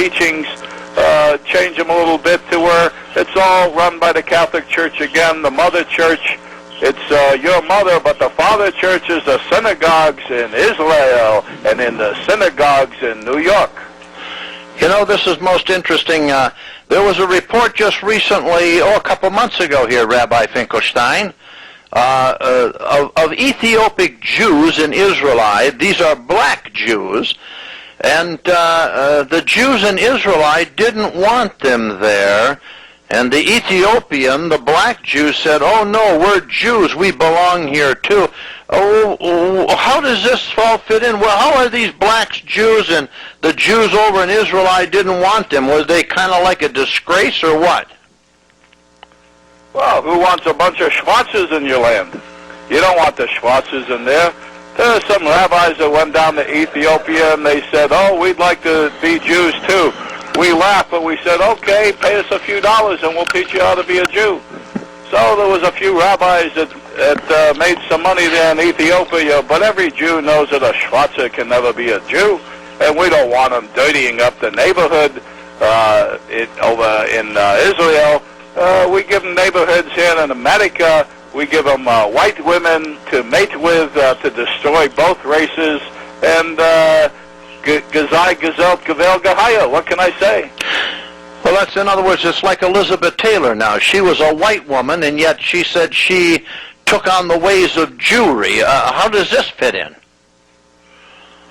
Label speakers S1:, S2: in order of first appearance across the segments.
S1: teachings, change them a little bit to where it's all run by the Catholic Church again, the Mother Church. It's your mother, but the Father Church is the synagogues in Israel and in the synagogues in New York.
S2: You know, this is most interesting. There was a report just recently, a couple months ago here, Rabbi Finkelstein, of Ethiopic Jews in Israel. These are black Jews, and the Jews in Israel didn't want them there. And the Ethiopian, the black Jew, said, "Oh no, we're Jews. We belong here too." Oh, how does this all fit in? Well, how are these blacks Jews and the Jews over in Israel didn't want them? Was they kind of like a disgrace or what?
S1: Well, who wants a bunch of Schwarzes in your land? You don't want the Schwarzes in there. There are some rabbis that went down to Ethiopia and they said, "Oh, we'd like to be Jews too." We laughed, but we said, "Okay, pay us a few dollars and we'll teach you how to be a Jew." So there was a few rabbis that made some money there in Ethiopia, but every Jew knows that a Schwarzer can never be a Jew, and we don't want them dirtying up the neighborhood over in Israel. We give them neighborhoods here in America. We give them white women to mate with, to destroy both races, and Gazai, Gazelt, Gavel, Gahaya. What can I say?
S2: Well, that's, in other words, it's like Elizabeth Taylor now. She was a white woman, and yet she said she took on the ways of Jewry. How does this fit in?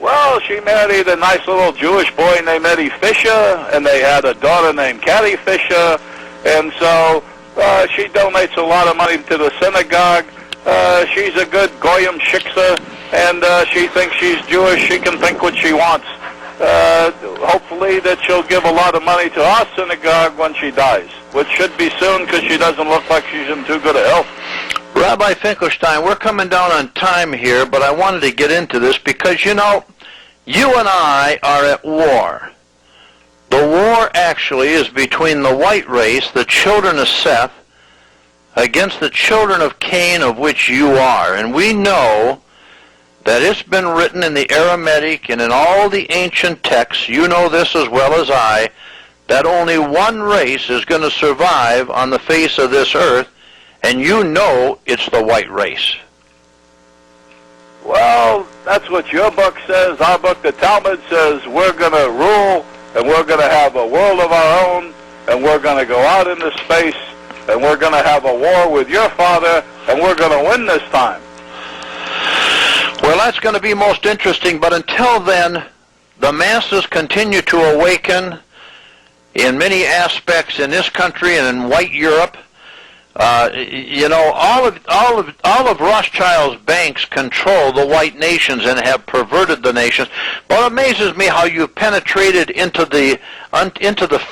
S1: Well, she married a nice little Jewish boy named Eddie Fisher, and they had a daughter named Carrie Fisher, and so she donates a lot of money to the synagogue. She's a good Goyim Shiksa, and she thinks she's Jewish. She can think what she wants. Hopefully that she'll give a lot of money to our synagogue when she dies, which should be soon because she doesn't look like she's in too good a health.
S2: Rabbi Finkelstein, we're coming down on time here, but I wanted to get into this because, you know, you and I are at war. The war actually is between the white race, the children of Seth, against the children of Cain, of which you are. And we know that it's been written in the Aramaic and in all the ancient texts, you know this as well as I, that only one race is going to survive on the face of this earth, and you know it's the white race.
S1: Well, that's what your book says. Our book, the Talmud, says we're going to rule, and we're going to have a world of our own, and we're going to go out into space, and we're going to have a war with your father, and we're going to win this time.
S2: Well, that's going to be most interesting, but until then, the masses continue to awaken in many aspects in this country and in white Europe. You know, all of Rothschild's banks control the white nations and have perverted the nations. But it amazes me how you've penetrated into the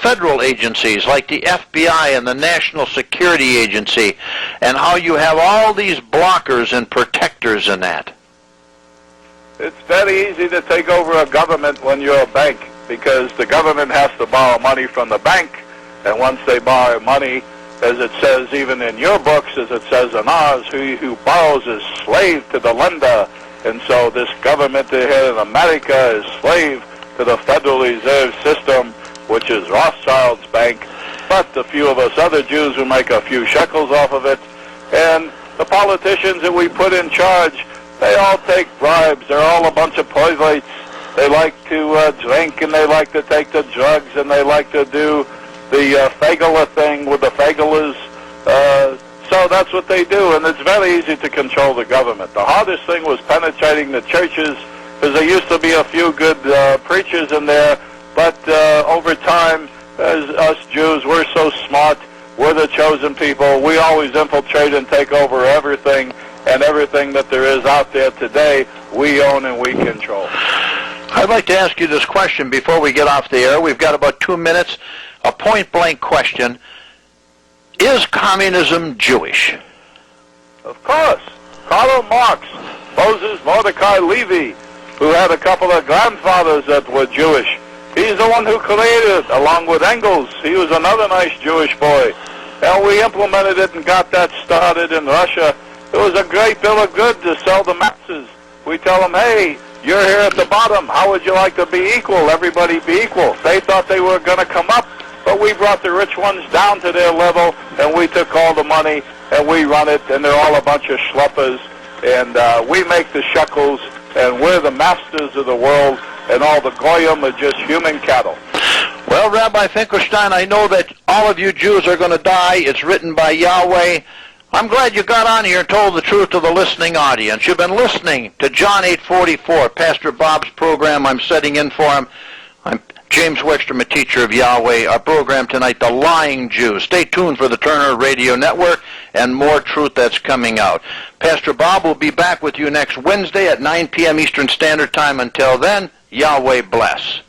S2: federal agencies like the FBI and the National Security Agency, and how you have all these blockers and protectors in that.
S1: It's very easy to take over a government when you're a bank, because the government has to borrow money from the bank, and once they borrow money, as it says even in your books, as it says in ours, who borrows is slave to the lender. And so this government here in America is slave to the Federal Reserve System, which is Rothschild's bank, but a few of us other Jews who make a few shekels off of it. And the politicians that we put in charge, they all take bribes. They're all a bunch of perverts. They like to drink, and they like to take the drugs, and they like to do the Fagala thing with the Fagalers. So that's what they do, and it's very easy to control the government. The hardest thing was penetrating the churches, because there used to be a few good preachers in there, but over time, as us Jews, we're so smart. We're the chosen people. We always infiltrate and take over everything, and everything that there is out there today, we own and we control.
S2: I'd like to ask you this question before we get off the air. We've got about 2 minutes. A point-blank question. Is communism Jewish?
S1: Of course. Karl Marx, Moses Mordecai Levy, who had a couple of grandfathers that were Jewish. He's the one who created it, along with Engels. He was another nice Jewish boy. And we implemented it and got that started in Russia. It was a great bill of goods to sell the masses. We tell them, hey, You're here at the bottom. How would you like to be equal? Everybody be equal. They thought they were going to come up, but we brought the rich ones down to their level, and we took all the money, and we run it, and they're all a bunch of schluppers, and we make the shekels, and we're the masters of the world, and all the goyim are just human cattle.
S2: Well, Rabbi Finkelstein, I know that all of you Jews are going to die. It's written by Yahweh. I'm glad you got on here and told the truth to the listening audience. You've been listening to John 8:44, Pastor Bob's program. I'm setting in for him. I'm James Wexstrom, a teacher of Yahweh. Our program tonight, The Lying Jew. Stay tuned for the Turner Radio Network and more truth that's coming out. Pastor Bob will be back with you next Wednesday at 9 p.m. Eastern Standard Time. Until then, Yahweh bless.